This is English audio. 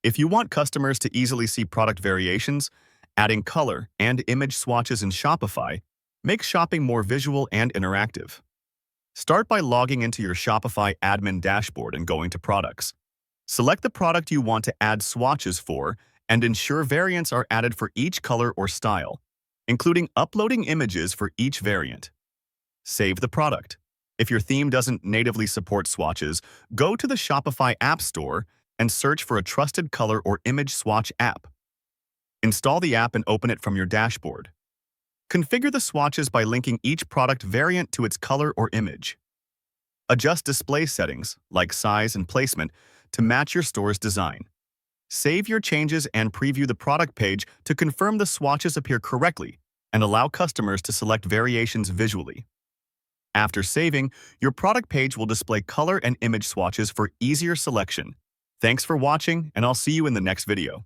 If you want customers to easily see product variations, adding color and image swatches in Shopify makes shopping more visual and interactive. Start by logging into your Shopify admin dashboard and going to Products. Select the product you want to add swatches for and ensure variants are added for each color or style, including uploading images for each variant. Save the product. If your theme doesn't natively support swatches, go to the Shopify App Store and search for a trusted color or image swatch app. Install the app and open it from your dashboard. Configure the swatches by linking each product variant to its color or image. Adjust display settings, like size and placement, to match your store's design. Save your changes and preview the product page to confirm the swatches appear correctly and allow customers to select variations visually. After saving, your product page will display color and image swatches for easier selection. Thanks for watching, and I'll see you in the next video.